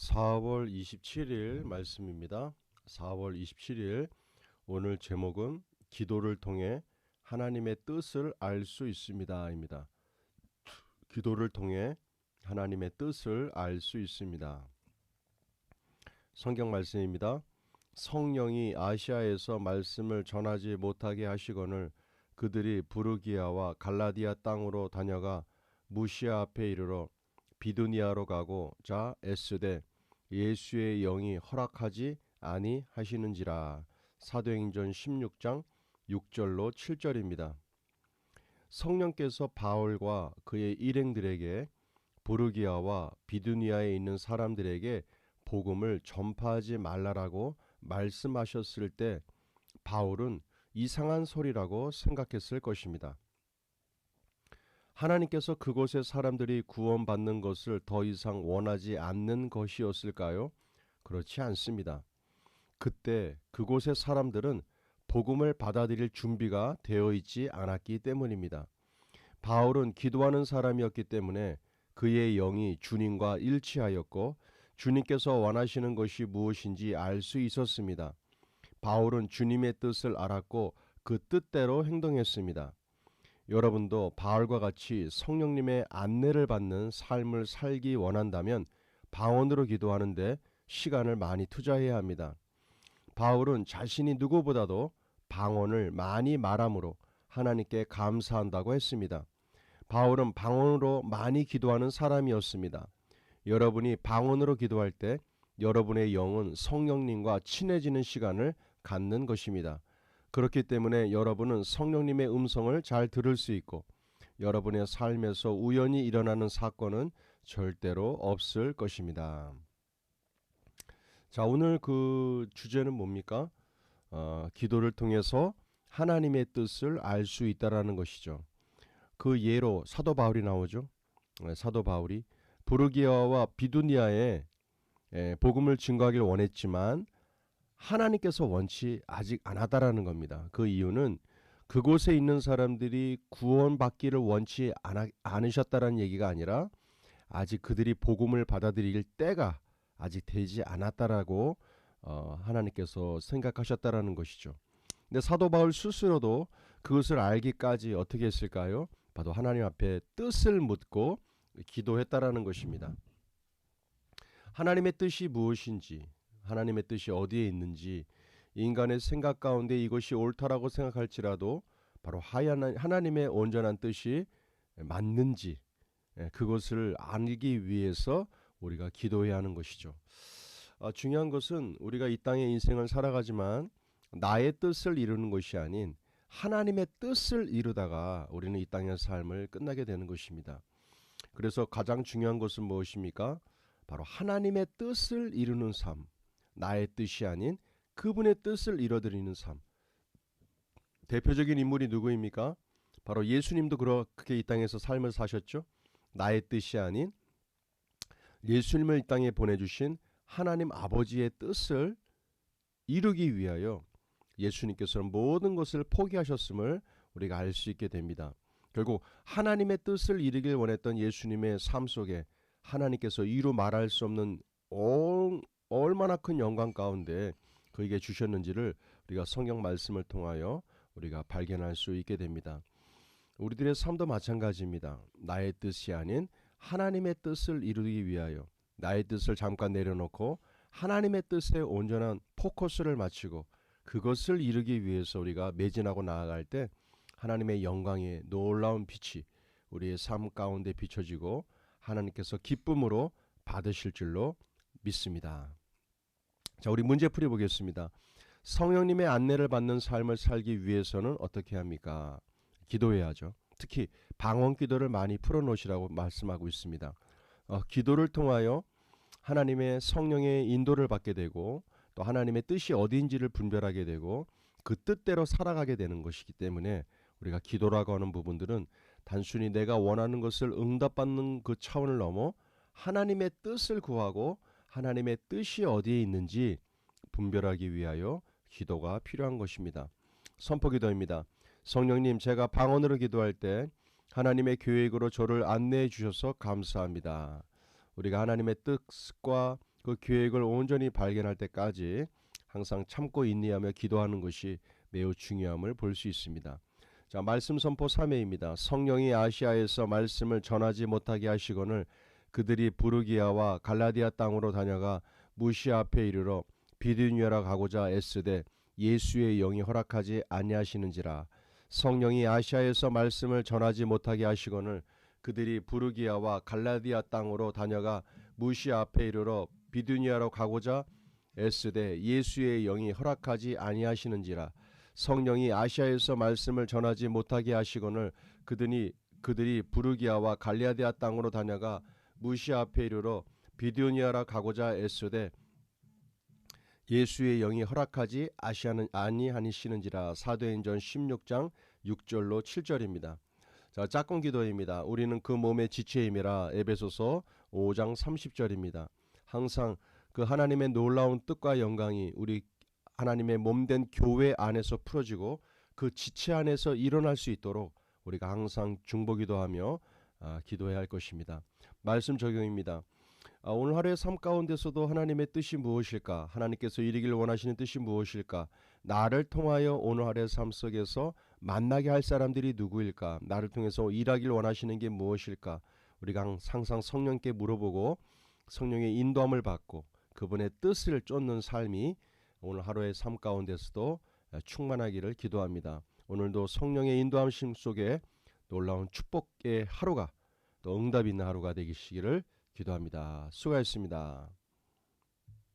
4월 27일 말씀입니다. 4월 27일 오늘 제목은 기도를 통해 하나님의 뜻을 알 수 있습니다입니다. 기도를 통해 하나님의 뜻을 알 수 있습니다. 성경 말씀입니다. 성령이 아시아에서 말씀을 전하지 못하게 하시거늘 그들이 부르기아와 갈라디아 땅으로 다녀가 무시아 앞에 이르러 비두니아로 가고 자 에스되 예수의 영이 허락하지 아니하시는지라. 사도행전 16장 6절로 7절입니다. 성령께서 바울과 그의 일행들에게 부르기아와 비두니아에 있는 사람들에게 복음을 전파하지 말라라고 말씀하셨을 때 바울은 이상한 소리라고 생각했을 것입니다. 하나님께서 그곳의 사람들이 구원받는 것을 더 이상 원하지 않는 것이었을까요? 그렇지 않습니다. 그때 그곳의 사람들은 복음을 받아들일 준비가 되어 있지 않았기 때문입니다. 바울은 기도하는 사람이었기 때문에 그의 영이 주님과 일치하였고 주님께서 원하시는 것이 무엇인지 알 수 있었습니다. 바울은 주님의 뜻을 알았고 그 뜻대로 행동했습니다. 여러분도 바울과 같이 성령님의 안내를 받는 삶을 살기 원한다면 방언으로 기도하는데 시간을 많이 투자해야 합니다. 바울은 자신이 누구보다도 방언을 많이 말함으로 하나님께 감사한다고 했습니다. 바울은 방언으로 많이 기도하는 사람이었습니다. 여러분이 방언으로 기도할 때 여러분의 영은 성령님과 친해지는 시간을 갖는 것입니다. 그렇기 때문에 여러분은 성령님의 음성을 잘 들을 수 있고 여러분의 삶에서 우연히 일어나는 사건은 절대로 없을 것입니다. 자, 오늘 그 주제는 뭡니까? 기도를 통해서 하나님의 뜻을 알 수 있다라는 것이죠. 그 예로 사도 바울이 나오죠. 사도 바울이 부르기아와 비두니아에 복음을 증거하길 원했지만 하나님께서 원치 아직 않았다라는 겁니다. 그 이유는 그곳에 있는 사람들이 구원받기를 원치 않으셨다라는 얘기가 아니라 아직 그들이 복음을 받아들일 때가 아직 되지 않았다라고 하나님께서 생각하셨다라는 것이죠. 근데 사도 바울 스스로도 그것을 알기까지 어떻게 했을까요? 바로 하나님 앞에 뜻을 묻고 기도했다라는 것입니다. 하나님의 뜻이 무엇인지, 하나님의 뜻이 어디에 있는지, 인간의 생각 가운데 이것이 옳다라고 생각할지라도 바로 하나님의 온전한 뜻이 맞는지 그것을 알기 위해서 우리가 기도해야 하는 것이죠. 중요한 것은 우리가 이 땅의 인생을 살아가지만 나의 뜻을 이루는 것이 아닌 하나님의 뜻을 이루다가 우리는 이 땅의 삶을 끝나게 되는 것입니다. 그래서 가장 중요한 것은 무엇입니까? 바로 하나님의 뜻을 이루는 삶, 나의 뜻이 아닌 그분의 뜻을 이뤄드리는 삶. 대표적인 인물이 누구입니까? 바로 예수님도 그렇게 이 땅에서 삶을 사셨죠. 나의 뜻이 아닌 예수님을 이 땅에 보내주신 하나님 아버지의 뜻을 이루기 위하여 예수님께서는 모든 것을 포기하셨음을 우리가 알 수 있게 됩니다. 결국 하나님의 뜻을 이루길 원했던 예수님의 삶 속에 하나님께서 이루 말할 수 없는 얼마나 큰 영광 가운데 그에게 주셨는지를 우리가 성경 말씀을 통하여 우리가 발견할 수 있게 됩니다. 우리들의 삶도 마찬가지입니다. 나의 뜻이 아닌 하나님의 뜻을 이루기 위하여 나의 뜻을 잠깐 내려놓고 하나님의 뜻에 온전한 포커스를 맞추고 그것을 이루기 위해서 우리가 매진하고 나아갈 때 하나님의 영광의 놀라운 빛이 우리의 삶 가운데 비춰지고 하나님께서 기쁨으로 받으실 줄로 믿습니다. 자, 우리 문제 풀어보겠습니다. 성령님의 안내를 받는 삶을 살기 위해서는 어떻게 합니까? 기도해야죠. 특히 방언 기도를 많이 풀어놓으시라고 말씀하고 있습니다. 기도를 통하여 하나님의 성령의 인도를 받게 되고 또 하나님의 뜻이 어디인지를 분별하게 되고 그 뜻대로 살아가게 되는 것이기 때문에 우리가 기도라고 하는 부분들은 단순히 내가 원하는 것을 응답받는 그 차원을 넘어 하나님의 뜻을 구하고 하나님의 뜻이 어디에 있는지 분별하기 위하여 기도가 필요한 것입니다. 선포기도입니다. 성령님, 제가 방언으로 기도할 때 하나님의 계획으로 저를 안내해 주셔서 감사합니다. 우리가 하나님의 뜻과 그 계획을 온전히 발견할 때까지 항상 참고 인내하며 기도하는 것이 매우 중요함을 볼 수 있습니다. 자, 말씀 선포 3회입니다. 성령이 아시아에서 말씀을 전하지 못하게 하시거늘 그들이 부르기아와 갈라디아 땅으로 다녀가 무시아 앞에 이르러 비두니아라 가고자 애쓰되 예수의 영이 허락하지 아니하시는지라. 성령이 아시아에서 말씀을 전하지 못하게 하시거늘 그들이 부르기아와 갈라디아 땅으로 다녀가 무시아 앞에 이르러 비두니아로 가고자 애쓰되 예수의 영이 허락하지 아니하시는지라. 성령이 아시아에서 말씀을 전하지 못하게 하시거늘 그들이 부르기아와 갈라디아 땅으로 다녀가 무시아 앞에 이르러 비두니아라 가고자 애쓰되 예수의 영이 허락하지 아니하시는지라. 사도행전 16장 6절로 7절입니다. 자, 짝꿍 기도입니다. 우리는 그 몸의 지체임이라. 에베소서 5장 30절입니다. 항상 그 하나님의 놀라운 뜻과 영광이 우리 하나님의 몸된 교회 안에서 풀어지고 그 지체 안에서 일어날 수 있도록 우리가 항상 중보기도하며 기도해야 할 것입니다. 말씀 적용입니다. 오늘 하루의 삶 가운데서도 하나님의 뜻이 무엇일까? 하나님께서 이루길 원하시는 뜻이 무엇일까? 나를 통하여 오늘 하루의 삶 속에서 만나게 할 사람들이 누구일까? 나를 통해서 일하길 원하시는 게 무엇일까? 우리가 항상 성령께 물어보고 성령의 인도함을 받고 그분의 뜻을 쫓는 삶이 오늘 하루의 삶 가운데서도 충만하기를 기도합니다. 오늘도 성령의 인도함 속에 놀라운 축복의 하루가 또 응답 있는 하루가 되시기를 기도합니다. 수고하셨습니다.